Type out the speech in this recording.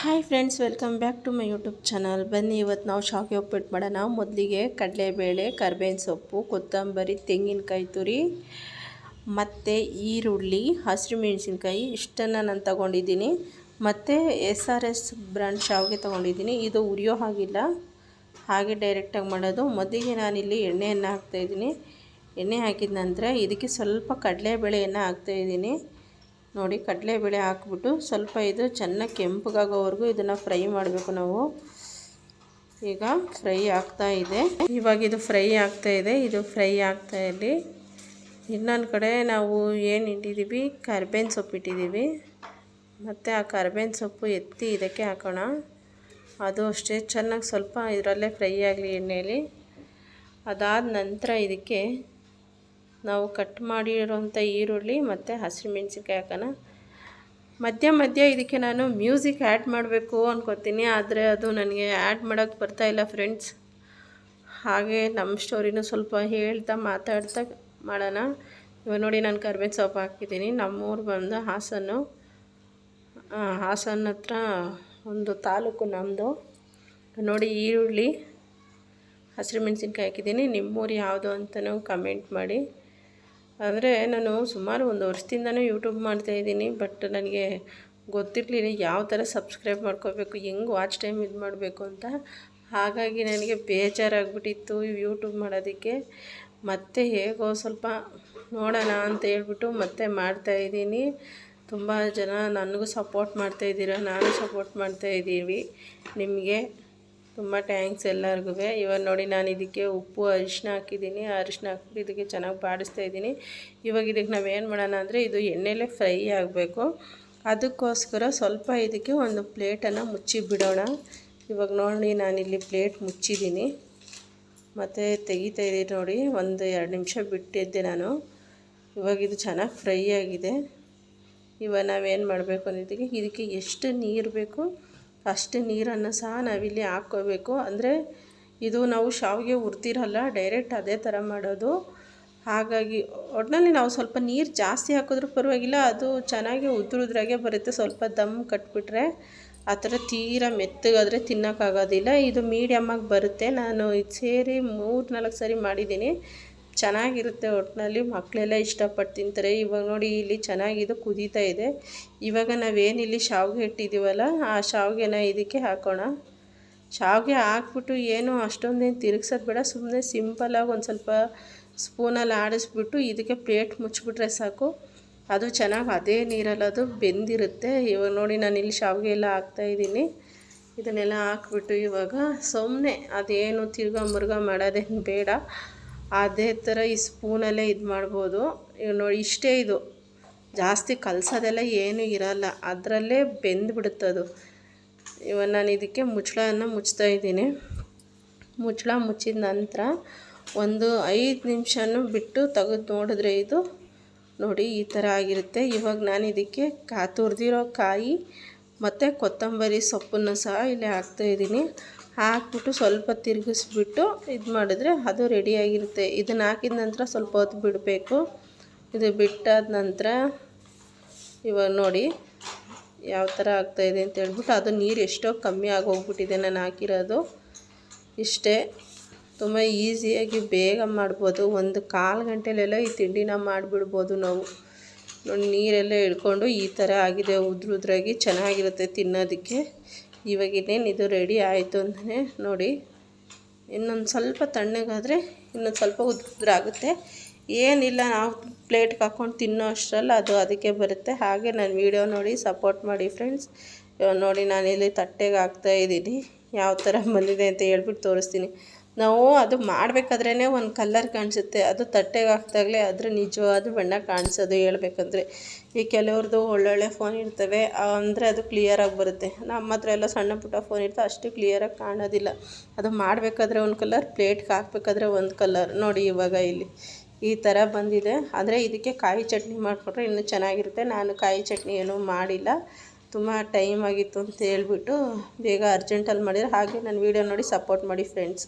Hi friends, welcome back to my YouTube channel. ಬನ್ನಿ, ಇವತ್ತು ನಾವು ಶಾವಿಗೆ ಉಪ್ಪಿಟ್ಟು ಮಾಡೋಣ. ಮೊದಲಿಗೆ ಕಡಲೆಬೇಳೆ, ಕರಿಬೇವಿನ ಸೊಪ್ಪು, ಕೊತ್ತಂಬರಿ, ತೆಂಗಿನಕಾಯಿ ತುರಿ ಮತ್ತು ಈರುಳ್ಳಿ, ಹಸಿರು ಮೆಣಸಿನ್ಕಾಯಿ ಇಷ್ಟನ್ನು ನಾನು ತಗೊಂಡಿದ್ದೀನಿ. ಮತ್ತು SRS ಬ್ರ್ಯಾಂಡ್ ಶಾವಿಗೆ ತೊಗೊಂಡಿದ್ದೀನಿ. ಇದು ಉರಿಯೋ ಹಾಗಿಲ್ಲ, ಹಾಗೆ ಡೈರೆಕ್ಟಾಗಿ ಮಾಡೋದು. ಮೊದಲಿಗೆ ನಾನಿಲ್ಲಿ ಎಣ್ಣೆಯನ್ನು ಹಾಕ್ತಾಯಿದ್ದೀನಿ. ಎಣ್ಣೆ ಹಾಕಿದ ನಂತರ ಇದಕ್ಕೆ ಸ್ವಲ್ಪ ಕಡಲೆಬೇಳೆಯನ್ನು ಹಾಕ್ತಾಯಿದ್ದೀನಿ. ನೋಡಿ, ಕಡಲೆಬೇಳೆ ಹಾಕ್ಬಿಟ್ಟು ಸ್ವಲ್ಪ ಇದು ಚೆನ್ನಾಗಿ ಕೆಂಪಗಾಗೋವರೆಗೂ ಇದನ್ನು ಫ್ರೈ ಮಾಡಬೇಕು ನಾವು. ಈಗ ಫ್ರೈ ಆಗ್ತಾ ಇದೆ. ಇವಾಗ ಇದು ಫ್ರೈ ಆಗ್ತಾ ಇದೆ. ಇದು ಫ್ರೈ ಆಗ್ತಾ ಇರಲಿ. ಇನ್ನೊಂದು ಕಡೆ ನಾವು ಏನು ಇಟ್ಟಿದ್ದೀವಿ, ಕರಿಬೇವಿನ ಸೊಪ್ಪು ಇಟ್ಟಿದ್ದೀವಿ. ಮತ್ತು ಆ ಕರಿಬೇವಿನ ಸೊಪ್ಪು ಎತ್ತಿ ಇದಕ್ಕೆ ಹಾಕೋಣ. ಅದು ಅಷ್ಟೇ ಚೆನ್ನಾಗಿ ಸ್ವಲ್ಪ ಇದರಲ್ಲೇ ಫ್ರೈ ಆಗಲಿ ಎಣ್ಣೆಯಲ್ಲಿ. ಅದಾದ ನಂತರ ಇದಕ್ಕೆ ನಾವು ಕಟ್ ಮಾಡಿರೋಂಥ ಈರುಳ್ಳಿ ಮತ್ತು ಹಸಿರು ಮೆಣಸಿನ್ಕಾಯಿ ಹಾಕೋಣ. ಮಧ್ಯ ಇದಕ್ಕೆ ನಾನು ಮ್ಯೂಸಿಕ್ ಆ್ಯಡ್ ಮಾಡಬೇಕು ಅನ್ಕೋತೀನಿ, ಆದರೆ ಅದು ನನಗೆ ಆ್ಯಡ್ ಮಾಡೋಕ್ಕೆ ಬರ್ತಾಯಿಲ್ಲ ಫ್ರೆಂಡ್ಸ್. ಹಾಗೆ ನಮ್ಮ ಸ್ಟೋರಿನೂ ಸ್ವಲ್ಪ ಹೇಳ್ತಾ ಮಾತಾಡ್ತಾ ಮಾಡೋಣ. ಇವಾಗ ನೋಡಿ, ನಾನು ಕರಿಬೇವಿನ ಸೊಪ್ಪು ಹಾಕಿದ್ದೀನಿ. ನಮ್ಮೂರು ಬಂದು ಹಾಸನ ಹತ್ರ ಒಂದು ತಾಲೂಕು ನಮ್ಮದು. ನೋಡಿ, ಈರುಳ್ಳಿ, ಹಸಿರು ಮೆಣಸಿನ್ಕಾಯಿ ಹಾಕಿದ್ದೀನಿ. ನಿಮ್ಮೂರು ಯಾವುದು ಅಂತಲೂ ಕಮೆಂಟ್ ಮಾಡಿ. ಅಂದರೆ ನಾನು ಸುಮಾರು 1 ವರ್ಷದಿಂದನೂ ಯೂಟ್ಯೂಬ್ ಮಾಡ್ತಾಯಿದ್ದೀನಿ, ಬಟ್ ನನಗೆ ಗೊತ್ತಿರಲಿಲ್ಲ ಯಾವ ಥರ ಸಬ್ಸ್ಕ್ರೈಬ್ ಮಾಡ್ಕೋಬೇಕು, ಹೆಂಗೆ ವಾಚ್ ಟೈಮ್ ಇದು ಮಾಡಬೇಕು ಅಂತ. ಹಾಗಾಗಿ ನನಗೆ ಬೇಜಾರಾಗ್ಬಿಟ್ಟಿತ್ತು ಯೂಟ್ಯೂಬ್ ಮಾಡೋದಕ್ಕೆ. ಮತ್ತೆ ಹೇಗೋ ಸ್ವಲ್ಪ ನೋಡೋಣ ಅಂತ ಹೇಳ್ಬಿಟ್ಟು ಮತ್ತೆ ಮಾಡ್ತಾಯಿದ್ದೀನಿ. ತುಂಬ ಜನ ನನಗೂ ಸಪೋರ್ಟ್ ಮಾಡ್ತಾಯಿದ್ದೀರ, ನಾನು ಸಪೋರ್ಟ್ ಮಾಡ್ತಾಯಿದ್ದೀವಿ. ನಿಮಗೆ ತುಂಬ ಥ್ಯಾಂಕ್ಸ್ ಎಲ್ಲರಿಗೂ. ಇವಾಗ ನೋಡಿ, ನಾನು ಇದಕ್ಕೆ ಉಪ್ಪು, ಅರಿಶಿನ ಹಾಕಿದ್ದೀನಿ. ಅರಿಶಿನ ಹಾಕ್ಬಿಟ್ಟು ಇದಕ್ಕೆ ಚೆನ್ನಾಗಿ ಬಾಡಿಸ್ತಾಯಿದ್ದೀನಿ. ಇವಾಗ ಇದಕ್ಕೆ ನಾವೇನು ಮಾಡೋಣ ಅಂದರೆ, ಇದು ಎಣ್ಣೆಲೇ ಫ್ರೈ ಆಗಬೇಕು. ಅದಕ್ಕೋಸ್ಕರ ಸ್ವಲ್ಪ ಇದಕ್ಕೆ ಒಂದು ಪ್ಲೇಟನ್ನು ಮುಚ್ಚಿ ಬಿಡೋಣ. ಇವಾಗ ನೋಡಿ, ನಾನಿಲ್ಲಿ ಪ್ಲೇಟ್ ಮುಚ್ಚಿದ್ದೀನಿ ಮತ್ತು ತೆಗಿತಾಯಿದ್ದೀನಿ. ನೋಡಿ, 1-2 ನಿಮಿಷ ಬಿಟ್ಟಿದ್ದೆ ನಾನು. ಇವಾಗ ಇದು ಚೆನ್ನಾಗಿ ಫ್ರೈ ಆಗಿದೆ. ಇವಾಗ ನಾವೇನು ಮಾಡಬೇಕು ಅನ್ನೋದಕ್ಕೆ, ಇದಕ್ಕೆ ಎಷ್ಟು ನೀರು ಬೇಕು ಅಷ್ಟು ನೀರನ್ನು ಸಹ ನಾವಿಲ್ಲಿ ಹಾಕ್ಕೋಬೇಕು. ಅಂದರೆ ಇದು ನಾವು ಶಾವಿಗೆ ಹುರ್ದಿರಲ್ಲ, ಡೈರೆಕ್ಟ್ ಅದೇ ಥರ ಮಾಡೋದು. ಹಾಗಾಗಿ ಒಟ್ಟಿನಲ್ಲಿ ನಾವು ಸ್ವಲ್ಪ ನೀರು ಜಾಸ್ತಿ ಹಾಕಿದ್ರೂ ಪರವಾಗಿಲ್ಲ, ಅದು ಚೆನ್ನಾಗಿ ಉದ್ರಾಗೆ ಬರುತ್ತೆ. ಸ್ವಲ್ಪ ದಮ್ ಕಟ್ಬಿಟ್ರೆ ಆ ಥರ ತೀರಾ ಮೆತ್ತಗಾದರೆ ತಿನ್ನೋಕ್ಕಾಗೋದಿಲ್ಲ. ಇದು ಮೀಡಿಯಮ್ಮಾಗಿ ಬರುತ್ತೆ. ನಾನು ಇದು ಸೇರಿ 3-4 ಸರಿ ಮಾಡಿದ್ದೀನಿ. ಚೆನ್ನಾಗಿರುತ್ತೆ. ಒಟ್ಟಿನಲ್ಲಿ ಮಕ್ಕಳೆಲ್ಲ ಇಷ್ಟಪಟ್ಟು ತಿಂತಾರೆ. ಇವಾಗ ನೋಡಿ, ಇಲ್ಲಿ ಚೆನ್ನಾಗಿ ಇದು ಕುದೀತಾ ಇದೆ. ಇವಾಗ ನಾವೇನಿಲ್ಲಿ ಶಾವಿಗೆ ಇಟ್ಟಿದ್ದೀವಲ್ಲ, ಆ ಶಾವಿಗೆನ ಇದಕ್ಕೆ ಹಾಕೋಣ. ಶಾವಿಗೆ ಹಾಕ್ಬಿಟ್ಟು ಏನು ಅಷ್ಟೊಂದೇನು ತಿರುಗ್ಸೋದು ಬೇಡ, ಸುಮ್ಮನೆ ಸಿಂಪಲಾಗಿ ಒಂದು ಸ್ವಲ್ಪ ಸ್ಪೂನಲ್ಲಿ ಆಡಿಸ್ಬಿಟ್ಟು ಇದಕ್ಕೆ ಪ್ಲೇಟ್ ಮುಚ್ಚಿಬಿಟ್ರೆ ಸಾಕು. ಅದು ಚೆನ್ನಾಗಿ ಅದೇ ನೀರಲ್ಲಿ ಅದು ಬೆಂದಿರುತ್ತೆ. ಇವಾಗ ನೋಡಿ, ನಾನಿಲ್ಲಿ ಶಾವಿಗೆ ಎಲ್ಲ ಹಾಕ್ತಾಯಿದ್ದೀನಿ. ಇದನ್ನೆಲ್ಲ ಹಾಕ್ಬಿಟ್ಟು ಇವಾಗ ಸುಮ್ಮನೆ ಅದೇನು ತಿರ್ಗ ಮಾಡೋದೇನು ಬೇಡ, ಅದೇ ಥರ ಈ ಸ್ಪೂನಲ್ಲೇ ಇದು ಮಾಡ್ಬೋದು. ಈಗ ನೋಡಿ, ಇಷ್ಟೇ, ಇದು ಜಾಸ್ತಿ ಕಲಸೋದೆಲ್ಲ ಏನೂ ಇರೋಲ್ಲ, ಅದರಲ್ಲೇ ಬೆಂದುಬಿಡುತ್ತದು. ಇವಾಗ ನಾನು ಇದಕ್ಕೆ ಮುಚ್ಚಳವನ್ನು ಮುಚ್ತಾಯಿದ್ದೀನಿ. ಮುಚ್ಚಳ ಮುಚ್ಚಿದ ನಂತರ ಒಂದು 5 ನಿಮಿಷನೂ ಬಿಟ್ಟು ತೆಗೆದು ನೋಡಿದ್ರೆ ಇದು ನೋಡಿ ಈ ಥರ ಆಗಿರುತ್ತೆ. ಇವಾಗ ನಾನು ಇದಕ್ಕೆ ತುರಿದಿರೋ ಕಾಯಿ ಮತ್ತು ಕೊತ್ತಂಬರಿ ಸೊಪ್ಪನ್ನು ಸಹ ಇಲ್ಲಿ ಹಾಕ್ತಾಯಿದ್ದೀನಿ. ಹಾಕ್ಬಿಟ್ಟು ಸ್ವಲ್ಪ ತಿರುಗಿಸ್ಬಿಟ್ಟು ಇದು ಮಾಡಿದ್ರೆ ಅದು ರೆಡಿಯಾಗಿರುತ್ತೆ. ಇದನ್ನು ಹಾಕಿದ ನಂತರ ಸ್ವಲ್ಪ ಹೊತ್ತು ಬಿಡಬೇಕು. ಇದು ಬಿಟ್ಟಾದ ನಂತರ ಇವಾಗ ನೋಡಿ ಯಾವ ಥರ ಆಗ್ತಾಯಿದೆ ಅಂತ ಹೇಳ್ಬಿಟ್ಟು, ಅದು ನೀರು ಎಷ್ಟೋ ಕಮ್ಮಿ ಆಗೋಗ್ಬಿಟ್ಟಿದೆ ನಾನು ಹಾಕಿರೋದು. ಇಷ್ಟೇ, ತುಂಬ ಈಸಿಯಾಗಿ ಬೇಗ ಮಾಡ್ಬೋದು. 1-1/4 ಗಂಟೆಲೆಲ್ಲ ಈ ತಿಂಡಿನ ಮಾಡಿಬಿಡ್ಬೋದು ನಾವು. ನೋಡಿ, ನೀರೆಲ್ಲ ಇಳ್ಕೊಂಡು ಈ ಥರ ಆಗಿದೆ, ಉದ್ರಾಗಿ ಚೆನ್ನಾಗಿರುತ್ತೆ ತಿನ್ನೋದಕ್ಕೆ. ಇವಾಗ ಇನ್ನೇನು ಇದು ರೆಡಿ ಆಯಿತು ಅಂತಲೇ ನೋಡಿ. ಇನ್ನೊಂದು ಸ್ವಲ್ಪ ತಣ್ಣಗಾದರೆ ಇನ್ನೊಂದು ಸ್ವಲ್ಪ ಉದ್ರಾಗುತ್ತೆ. ಏನಿಲ್ಲ, ನಾವು ಪ್ಲೇಟ್ಗೆ ಹಾಕ್ಕೊಂಡು ತಿನ್ನೋ ಅಷ್ಟರಲ್ಲಿ ಅದು ಅದಕ್ಕೆ ಬರುತ್ತೆ. ಹಾಗೆ ನಾನು ವೀಡಿಯೋ ನೋಡಿ ಸಪೋರ್ಟ್ ಮಾಡಿ ಫ್ರೆಂಡ್ಸ್. ನೋಡಿ, ನಾನಿಲ್ಲಿ ತಟ್ಟೆಗೆ ಹಾಕ್ತಾಯಿದ್ದೀನಿ. ಯಾವ ಥರ ಬಂದಿದೆ ಅಂತ ಹೇಳ್ಬಿಟ್ಟು ತೋರಿಸ್ತೀನಿ. ನಾವು ಅದು ಮಾಡಬೇಕಾದ್ರೇ ಒಂದು ಕಲರ್ ಕಾಣಿಸುತ್ತೆ, ಅದು ತಟ್ಟೆಗೆ ಹಾಕಿದಾಗಲೇ ಅದರ ನಿಜವಾದ ಬಣ್ಣ ಕಾಣಿಸೋದು. ಹೇಳ್ಬೇಕಂದ್ರೆ ಈ ಕೆಲವ್ರದ್ದು ಒಳ್ಳೊಳ್ಳೆ ಫೋನ್ ಇರ್ತವೆ, ಅಂದರೆ ಅದು ಕ್ಲಿಯರಾಗಿ ಬರುತ್ತೆ. ನಮ್ಮ ಹತ್ರ ಎಲ್ಲ ಸಣ್ಣ ಪುಟ್ಟ ಫೋನ್ ಇರ್ತವೆ, ಅಷ್ಟು ಕ್ಲಿಯರಾಗಿ ಕಾಣೋದಿಲ್ಲ. ಅದು ಮಾಡಬೇಕಾದ್ರೆ ಒಂದು ಕಲರ್, ಪ್ಲೇಟ್ಗೆ ಹಾಕಬೇಕಾದ್ರೆ ಒಂದು ಕಲರ್. ನೋಡಿ, ಇವಾಗ ಇಲ್ಲಿ ಈ ಥರ ಬಂದಿದೆ. ಆದರೆ ಇದಕ್ಕೆ ಕಾಯಿ ಚಟ್ನಿ ಮಾಡಿಕೊಟ್ರೆ ಇನ್ನೂ ಚೆನ್ನಾಗಿರುತ್ತೆ. ನಾನು ಕಾಯಿ ಚಟ್ನಿ ಏನೂ ಮಾಡಿಲ್ಲ, ತುಂಬ ಟೈಮ್ ಆಗಿತ್ತು ಅಂತ ಹೇಳ್ಬಿಟ್ಟು ಬೇಗ ಅರ್ಜೆಂಟಲ್ಲಿ ಮಾಡಿದರೆ. ಹಾಗೆ ನನ್ನ ವೀಡಿಯೋ ನೋಡಿ ಸಪೋರ್ಟ್ ಮಾಡಿ ಫ್ರೆಂಡ್ಸ್.